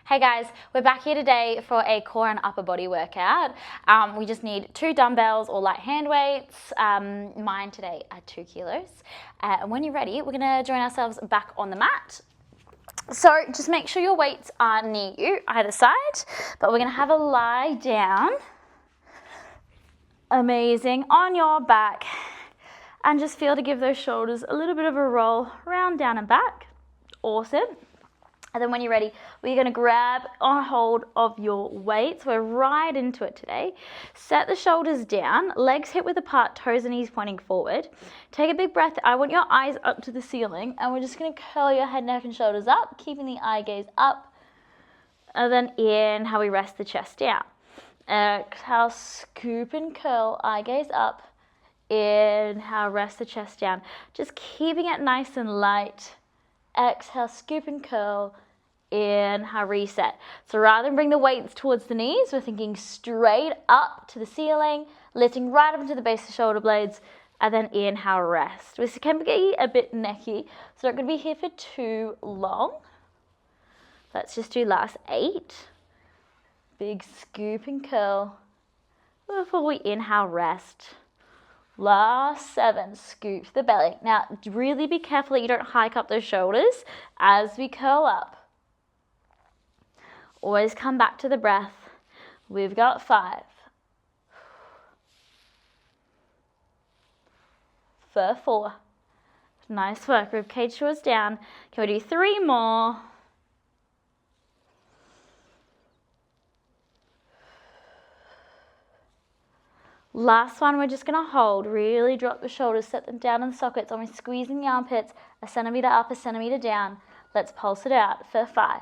Hey guys, we're back here today for a core and upper body workout. We just need 2 dumbbells or light hand weights. Mine today are 2 kilos. And when you're ready, we're gonna join ourselves back on the mat. So just make sure your weights are near you, either side, but we're gonna have a lie down. Amazing, on your back. And just feel to give those shoulders a little bit of a roll, round, down and back. Awesome. And then when you're ready, we're going to grab a hold of your weights. We're right into it today. Set the shoulders down, legs hip width apart, toes and knees pointing forward. Take a big breath. I want your eyes up to the ceiling, and we're just going to curl your head, neck and shoulders up, keeping the eye gaze up. And then inhale, we rest the chest down. Exhale, scoop and curl, eye gaze up. Inhale, rest the chest down. Just keeping it nice and light. Exhale, scoop and curl. Inhale, reset. So rather than bring the weights towards the knees, we're thinking straight up to the ceiling, lifting right up into the base of the shoulder blades, and then inhale, rest. This can be a bit necky, so not going to be here for too long. Let's just do last 8. Big scoop and curl before we inhale, rest. Last 7, scoop the belly. Now, really be careful that you don't hike up those shoulders as we curl up. Always come back to the breath. We've got 5. For 4. Nice work. Ribcage shoulders down. Can we do 3 more? Last one, we're just going to hold. Really drop the shoulders, set them down in the sockets, almost squeezing the armpits, a centimetre up, a centimetre down. Let's pulse it out for 5.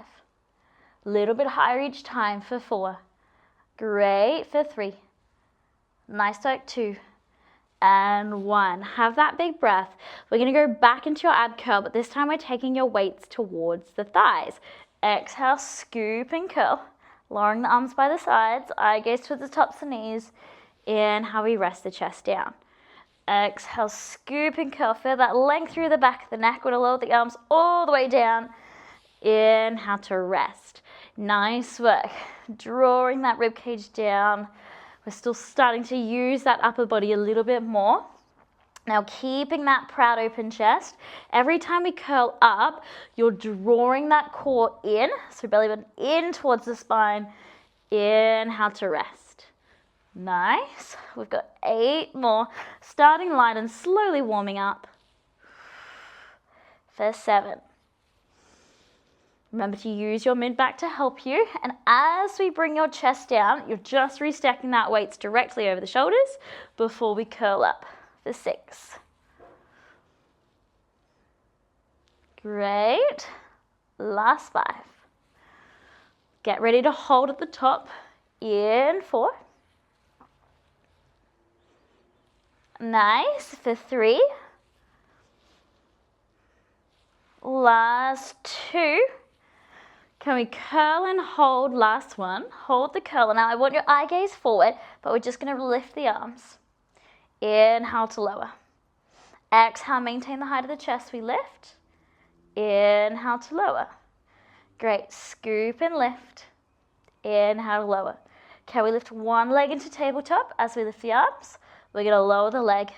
Little bit higher each time for 4. Great for 3. Nice work, 2. And 1. Have that big breath. We're going to go back into your ab curl, but this time we're taking your weights towards the thighs. Exhale, scoop and curl. Lowering the arms by the sides, eye gaze towards the tops of the knees. Inhale, we rest the chest down. Exhale, scoop and curl. Feel that length through the back of the neck. We're going to lower the arms all the way down. Inhale to rest. Nice work. Drawing that rib cage down. We're still starting to use that upper body a little bit more. Now keeping that proud open chest. Every time we curl up, you're drawing that core in. So belly button in towards the spine. Inhale to rest. Nice. We've got 8 more. Starting light and slowly warming up. For 7. Remember to use your mid-back to help you. And as we bring your chest down, you're just restacking that weights directly over the shoulders before we curl up. For 6. Great. Last 5. Get ready to hold at the top. In 4. Nice. For 3. Last 2. Can we curl and hold? Last one. Hold the curl. Now I want your eye gaze forward, but we're just going to lift the arms. Inhale to lower. Exhale, maintain the height of the chest. We lift. Inhale to lower. Great. Scoop and lift. Inhale to lower. Can we lift one leg into tabletop as we lift the arms? We're going to lower the leg,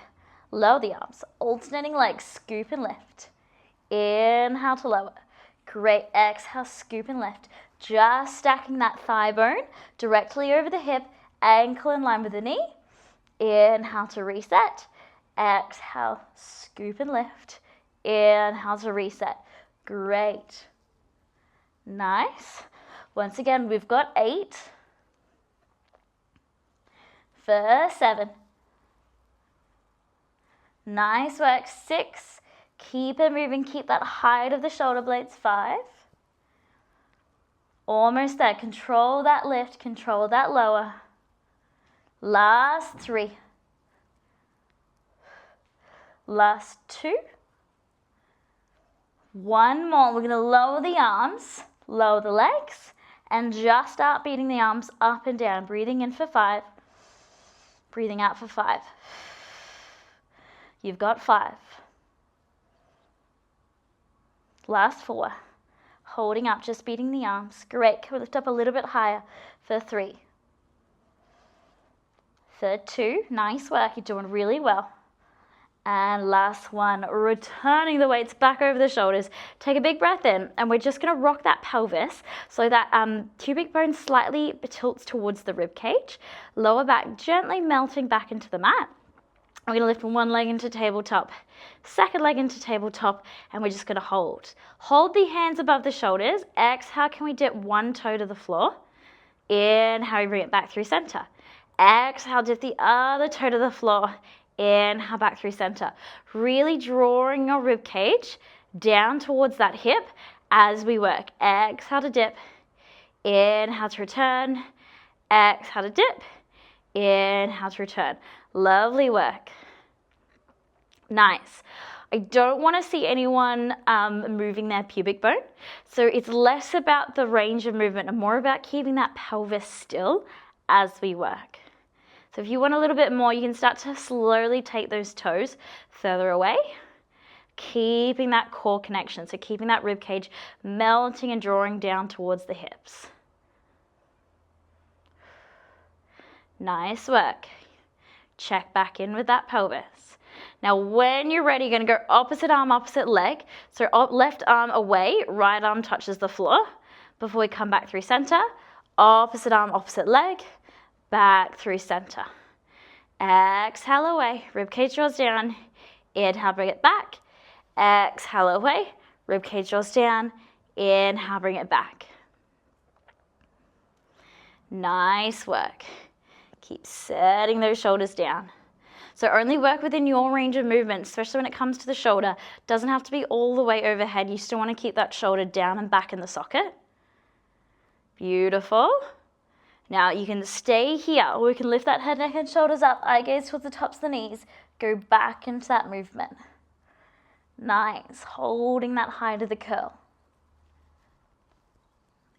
lower the arms. Alternating legs, scoop and lift. Inhale to lower. Great. Exhale, scoop and lift. Just stacking that thigh bone directly over the hip, ankle in line with the knee. Inhale to reset. Exhale, scoop and lift. Inhale to reset. Great. Nice. Once again, we've got 8. For 7. Nice work. 6. Keep it moving. Keep that height of the shoulder blades. 5. Almost there. Control that lift. Control that lower. Last 3. Last 2. 1 more. We're going to lower the arms, lower the legs, and just start beating the arms up and down. Breathing in for 5. Breathing out for 5. You've got 5. Last 4. holding up, just beating the arms. Great. Can we lift up a little bit higher for 3? For 2, nice work, you're doing really well. And last one, returning the weights back over the shoulders. Take a big breath in, and we're just gonna rock that pelvis so that pubic bone slightly tilts towards the rib cage. Lower back gently melting back into the mat. We're gonna lift one leg into tabletop, second leg into tabletop, and we're just gonna hold. Hold the hands above the shoulders. Exhale, can we dip one toe to the floor? Inhale, we bring it back through center. Exhale, dip the other toe to the floor. Inhale, back through center. Really drawing your rib cage down towards that hip as we work. Exhale to dip. Inhale to return. Exhale to dip. Inhale to return. Lovely work. Nice. I don't want to see anyone moving their pubic bone. So it's less about the range of movement and more about keeping that pelvis still as we work. So if you want a little bit more, you can start to slowly take those toes further away, keeping that core connection. So keeping that rib cage melting and drawing down towards the hips. Nice work. Check back in with that pelvis. Now when you're ready, you're going to go opposite arm, opposite leg. So left arm away, right arm touches the floor. Before we come back through center, opposite arm, opposite leg. Back through center. Exhale away, ribcage draws down. Inhale, bring it back. Exhale away, ribcage draws down. Inhale, bring it back. Nice work. Keep setting those shoulders down. So only work within your range of movement, especially when it comes to the shoulder. Doesn't have to be all the way overhead. You still want to keep that shoulder down and back in the socket. Beautiful. Now you can stay here, or we can lift that head, neck, and shoulders up, eye gaze towards the tops of the knees. Go back into that movement. Nice, holding that height of the curl.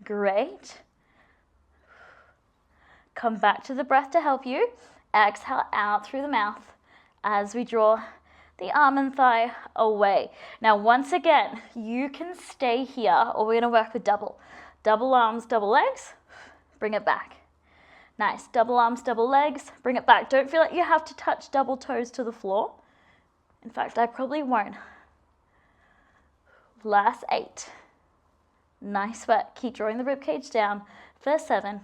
Great. Come back to the breath to help you. Exhale out through the mouth as we draw the arm and thigh away. Now once again, you can stay here, or we're gonna work with double. Double arms, double legs. Bring it back. Nice. Double arms, double legs. Bring it back. Don't feel like you have to touch double toes to the floor. In fact, I probably won't. Last 8. Nice work. Keep drawing the ribcage down. For 7.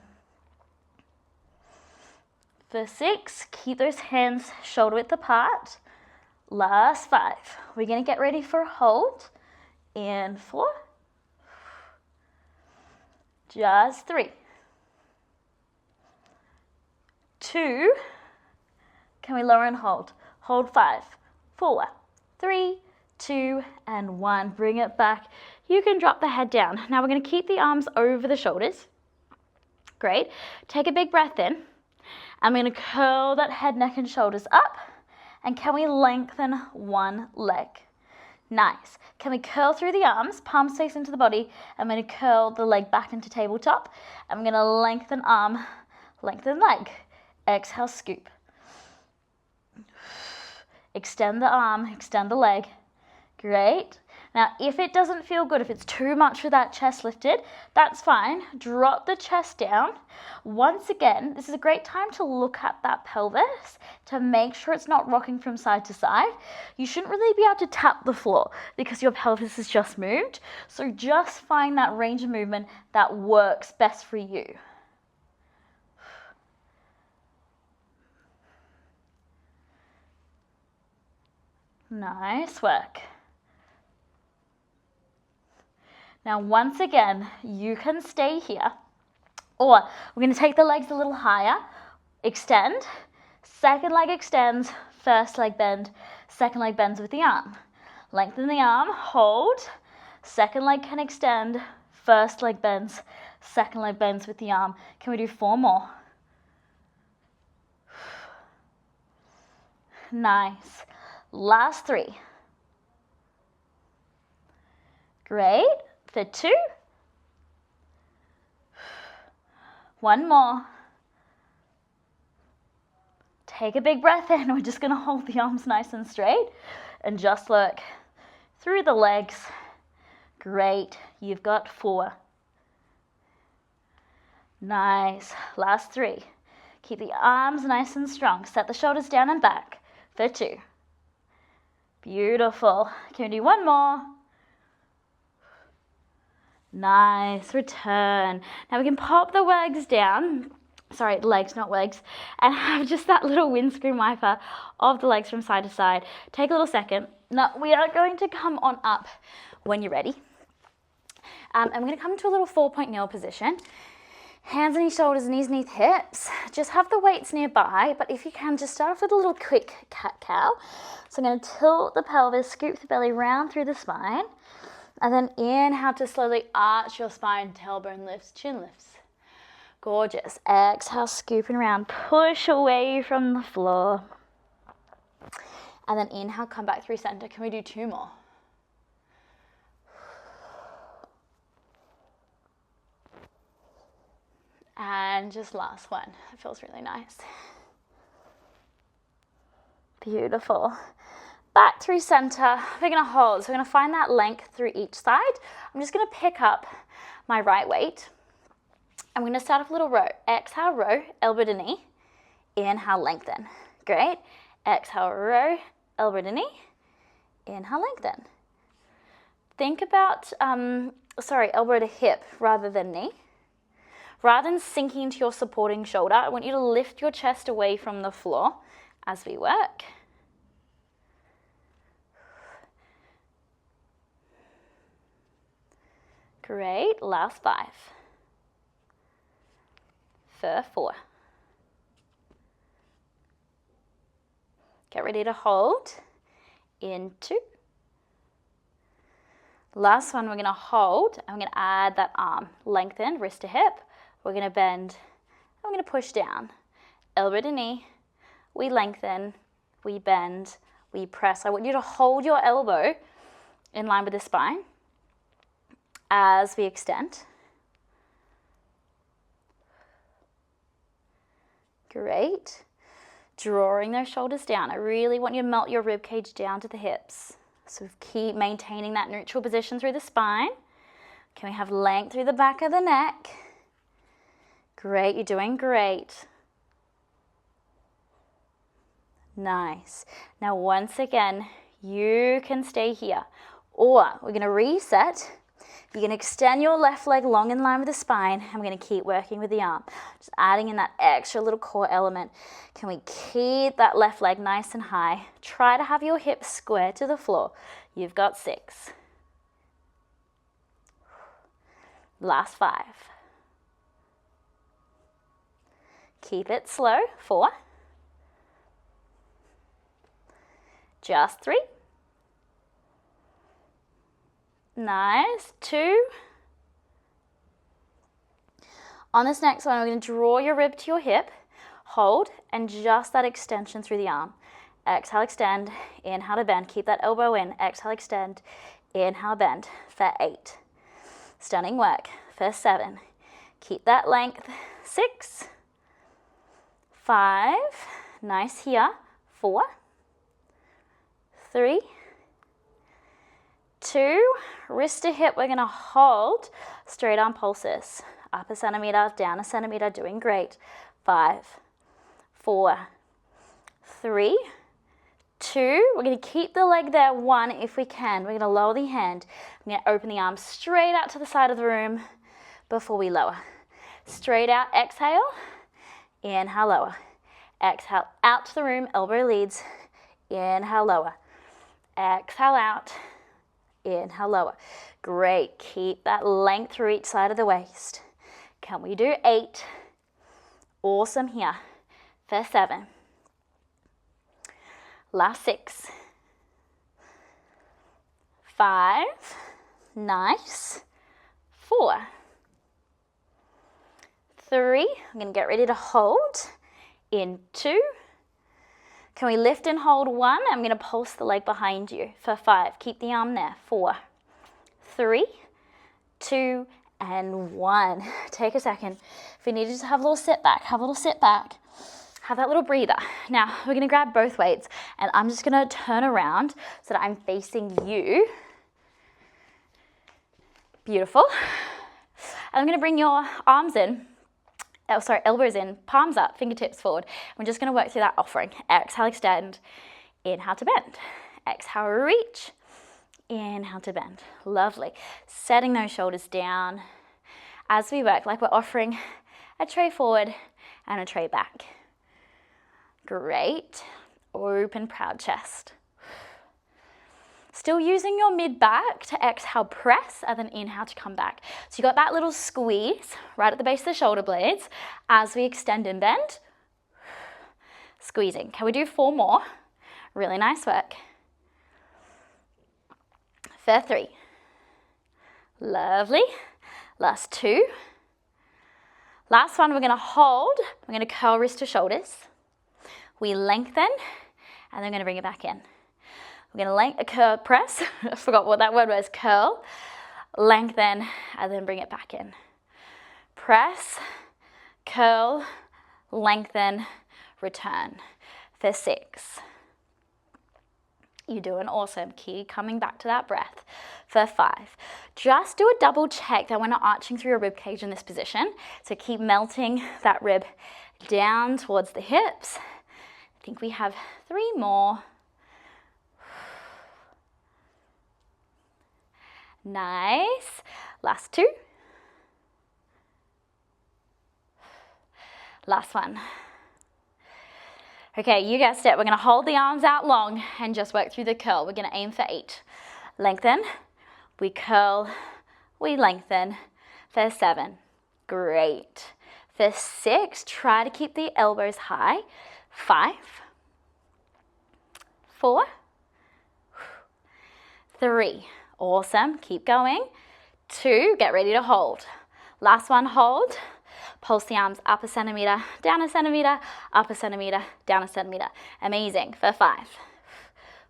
For 6. Keep those hands shoulder width apart. Last 5. We're going to get ready for a hold. In 4. Just 3. 2, can we lower and hold? Hold 5, 4, 3, 2, and 1. Bring it back. You can drop the head down. Now we're going to keep the arms over the shoulders. Great. Take a big breath in. I'm going to curl that head, neck, and shoulders up. And can we lengthen one leg? Nice. Can we curl through the arms, palms face into the body? I'm going to curl the leg back into tabletop. I'm going to lengthen arm, lengthen leg. Exhale, scoop. Extend the arm, extend the leg. Great. Now, if it doesn't feel good, if it's too much with that chest lifted, that's fine. Drop the chest down. Once again, this is a great time to look at that pelvis to make sure it's not rocking from side to side. You shouldn't really be able to tap the floor because your pelvis has just moved. So just find that range of movement that works best for you. Nice work. Now, once again, you can stay here, or we're going to take the legs a little higher, extend, second leg extends, first leg bend, second leg bends with the arm. Lengthen the arm, hold, second leg can extend, first leg bends, second leg bends with the arm. Can we do 4 more? Nice. Last 3. Great. For 2. 1 more. Take a big breath in. We're just going to hold the arms nice and straight and just look through the legs. Great. You've got 4. Nice. Last 3. Keep the arms nice and strong. Set the shoulders down and back for 2. Beautiful. Can we do 1 more? Nice. Return. Now we can pop the legs down. Sorry, legs, not legs. And have just that little windscreen wiper of the legs from side to side. Take a little second. Now we are going to come on up when you're ready. And we're going to come to a little 4-point kneel position. Hands on your shoulders, knees beneath hips. Just have the weights nearby, but if you can, just start off with a little quick cat-cow. So I'm going to tilt the pelvis, scoop the belly round through the spine, and then inhale to slowly arch your spine, tailbone lifts, chin lifts. Gorgeous. Exhale, scooping around, push away from the floor. And then inhale, come back through center. Can we do 2 more? And just last one. It feels really nice. Beautiful. Back through center. We're going to hold. So we're going to find that length through each side. I'm just going to pick up my right weight. I'm going to start off a little row. Exhale, row, elbow to knee. Inhale, lengthen. Great. Exhale, row, elbow to knee. Inhale, lengthen. Think about, elbow to hip rather than knee. Rather than sinking into your supporting shoulder, I want you to lift your chest away from the floor as we work. Great. Last 5. For 4. Get ready to hold. In 2. Last one, we're going to hold. I'm going to add that arm. Lengthen, wrist to hip. We're going to bend. I'm going to push down. Elbow to knee. We lengthen. We bend. We press. I want you to hold your elbow in line with the spine as we extend. Great. Drawing those shoulders down. I really want you to melt your rib cage down to the hips. So keep maintaining that neutral position through the spine. Can we have length through the back of the neck? Great, you're doing great. Nice. Now once again, you can stay here. Or we're going to reset. You're going to extend your left leg long in line with the spine. I'm going to keep working with the arm. Just adding in that extra little core element. Can we keep that left leg nice and high? Try to have your hips square to the floor. You've got 6. Last 5. Keep it slow. 4. Just 3. Nice. 2. On this next one, we're going to draw your rib to your hip, hold, and just that extension through the arm. Exhale, extend. Inhale to bend. Keep that elbow in. Exhale, extend. Inhale, bend. For 8. Stunning work. For 7. Keep that length. 6. 5. Nice here. 4. 3. 2, wrist to hip, we're going to hold straight arm pulses. Up a centimeter, down a centimeter, doing great. 5, 4, 3, 2. We're going to keep the leg there. 1 if we can. We're going to lower the hand. I'm going to open the arms straight out to the side of the room before we lower. Straight out, exhale. Inhale, lower. Exhale, out to the room, elbow leads. Inhale, lower. Exhale, out. Inhale, lower. Great. Keep that length through each side of the waist. Can we do 8? Awesome here. For 7. Last 6. 5. Nice. 4. 3. I'm going to get ready to hold. In 2. Can we lift and hold 1? I'm going to pulse the leg behind you for 5. Keep the arm there. 4, 3, 2, and 1. Take a second. If you need to just have a little sit back, have a little sit back. Have that little breather. Now, we're going to grab both weights, and I'm just going to turn around so that I'm facing you. Beautiful. I'm going to bring your arms in, elbows in, palms up, fingertips forward. We're just going to work through that offering. Exhale, extend. Inhale to bend. Exhale, reach. Inhale to bend. Lovely. Setting those shoulders down as we work like we're offering a tray forward and a tray back. Great. Open, proud chest. Still using your mid back to exhale, press, and then inhale to come back. So you got that little squeeze right at the base of the shoulder blades as we extend and bend. Squeezing. Can we do 4 more? Really nice work. For 3. Lovely. Last 2. Last one, we're going to hold. We're going to curl wrist to shoulders. We lengthen, and then we're going to bring it back in. We're going to curl, press. I forgot what that word was. Curl, lengthen, and then bring it back in. Press, curl, lengthen, return. For 6. You're doing awesome. Keep coming back to that breath. For 5. Just do a double check that we're not arching through your rib cage in this position. So keep melting that rib down towards the hips. I think we have 3 more. Nice. Last 2. Last one. Okay, you guessed it. We're going to hold the arms out long and just work through the curl. We're going to aim for 8. Lengthen. We curl. We lengthen. For 7. Great. For 6, try to keep the elbows high. 5. 4. 3. Awesome. Keep going. 2. Get ready to hold. Last one, hold. Pulse the arms up a centimeter, down a centimeter, up a centimeter, down a centimeter. Amazing. For 5.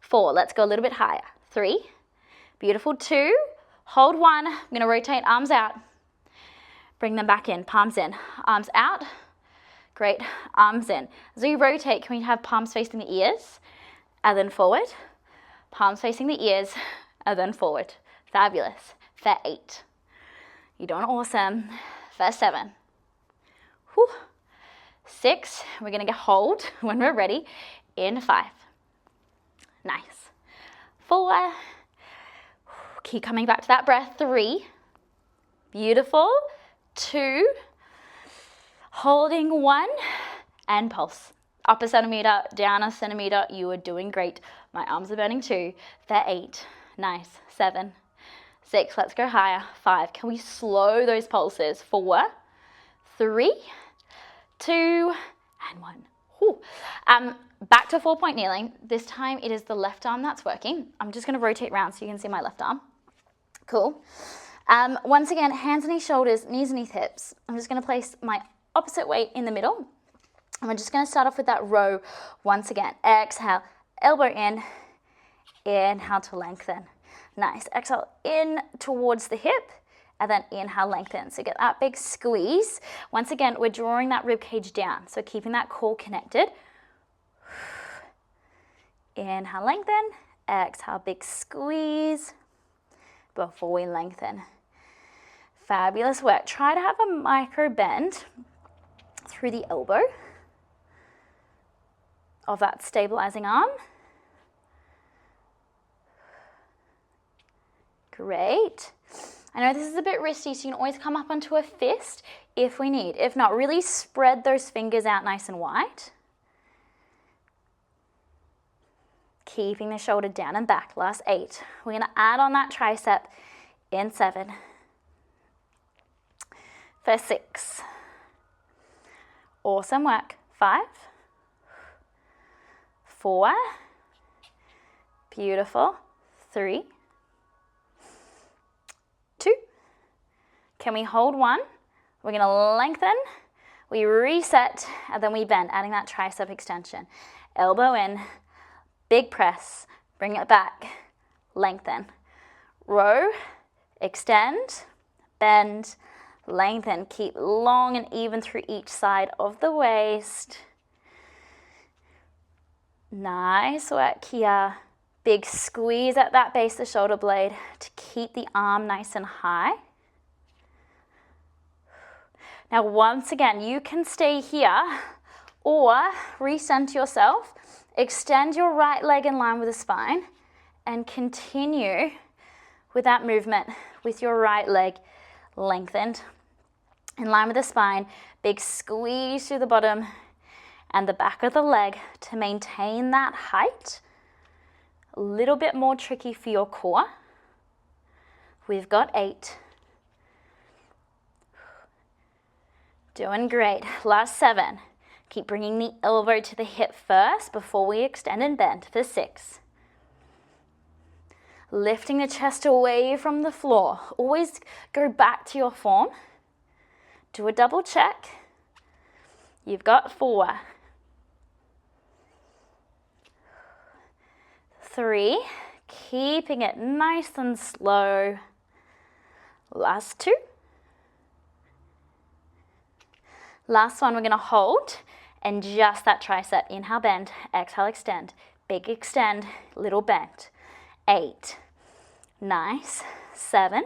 4. Let's go a little bit higher. 3. Beautiful. 2. Hold 1. I'm going to rotate arms out. Bring them back in. Palms in. Arms out. Great. Arms in. As we rotate, can we have palms facing the ears? And then forward. Palms facing the ears. And then forward. Fabulous. For 8. You're doing awesome. For 7. Whew. 6. We're going to hold when we're ready. In 5. Nice. 4. Keep coming back to that breath. 3. Beautiful. 2. Holding 1. And pulse. Up a centimeter, down a centimeter. You are doing great. My arms are burning too. For 8. Nice. 7. 6. Let's go higher. 5. Can we slow those pulses? 4. 3. 2. And 1. Whew. Back to 4-point kneeling. This time it is the left arm that's working. I'm just going to rotate around so you can see my left arm. Cool. Once again, hands, knees, shoulders, knees, knees, hips. I'm just going to place my opposite weight in the middle. And we're just going to start off with that row once again. Exhale, elbow in. Inhale to lengthen. Nice. Exhale in towards the hip. And then inhale, lengthen. So get that big squeeze. Once again, we're drawing that rib cage down. So keeping that core connected. Inhale, lengthen. Exhale, big squeeze before we lengthen. Fabulous work. Try to have a micro bend through the elbow of that stabilizing arm. Great. I know this is a bit risky, so you can always come up onto a fist if we need. If not, really spread those fingers out nice and wide. Keeping the shoulder down and back. Last 8. We're going to add on that tricep in 7. For 6. Awesome work. 5. 4. Beautiful. 3. 2. Can we hold 1? We're going to lengthen. We reset, and then we bend, adding that tricep extension. Elbow in. Big press, bring it back, lengthen. Row, extend, bend, lengthen. Keep long and even through each side of the waist. Nice work here. Big squeeze at that base of the shoulder blade to keep the arm nice and high. Now, once again, you can stay here or recenter yourself, extend your right leg in line with the spine, and continue with that movement with your right leg lengthened in line with the spine. Big squeeze through the bottom and the back of the leg to maintain that height. A little bit more tricky for your core. We've got 8. Doing great. Last 7. Keep bringing the elbow to the hip first before we extend and bend for 6. Lifting the chest away from the floor. Always go back to your form. Do a double check. You've got 4. 3. Keeping it nice and slow. Last 2. Last one, we're going to hold and just that tricep. Inhale, bend. Exhale, extend. Big extend, little bend. 8. Nice. 7.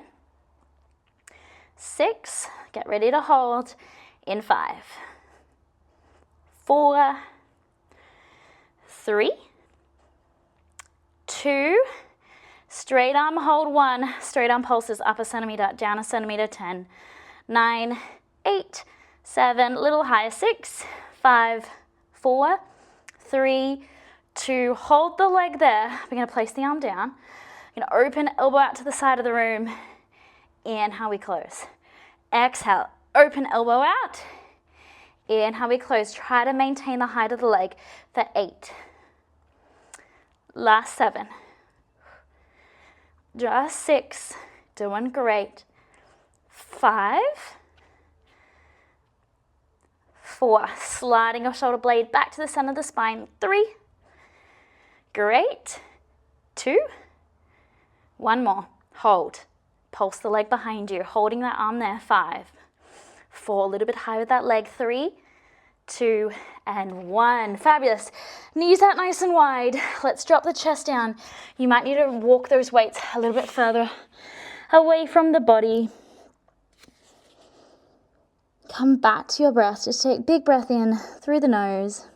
6. Get ready to hold in 5. 4. 3. 2. Straight arm hold 1. Straight arm pulses up a centimeter, down a centimeter. 10. 9. 8. 7, little higher. 6, 5, 4, 3, 2. Hold the leg there. We're going to place the arm down. We're going to open elbow out to the side of the room. Inhale, we close. Exhale, open elbow out. Inhale, we close. Try to maintain the height of the leg for 8. Last 7. Just 6. Doing great. 5. 4, sliding your shoulder blade back to the center of the spine. 3, great. 2, 1 more, hold. Pulse the leg behind you, holding that arm there. 5, 4, a little bit higher with that leg. 3, 2, and 1. Fabulous. Knees out nice and wide. Let's drop the chest down. You might need to walk those weights a little bit further away from the body. Come back to your breath. Just take a big breath in through the nose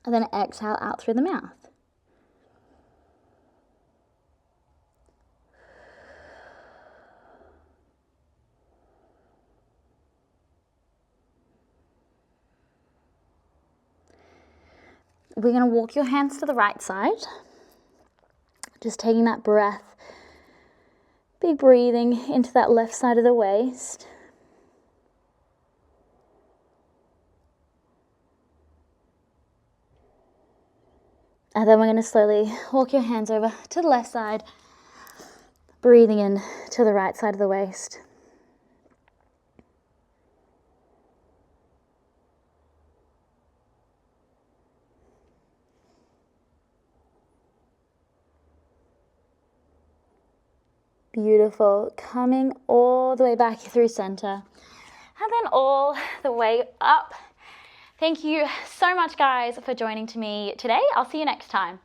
and then exhale out through the mouth. We're going to walk your hands to the right side. Just taking that breath. Big breathing into that left side of the waist. And then we're going to slowly walk your hands over to the left side, breathing in to the right side of the waist. Beautiful. Coming all the way back through center. And then all the way up. Thank you so much, guys, for joining me today. I'll see you next time.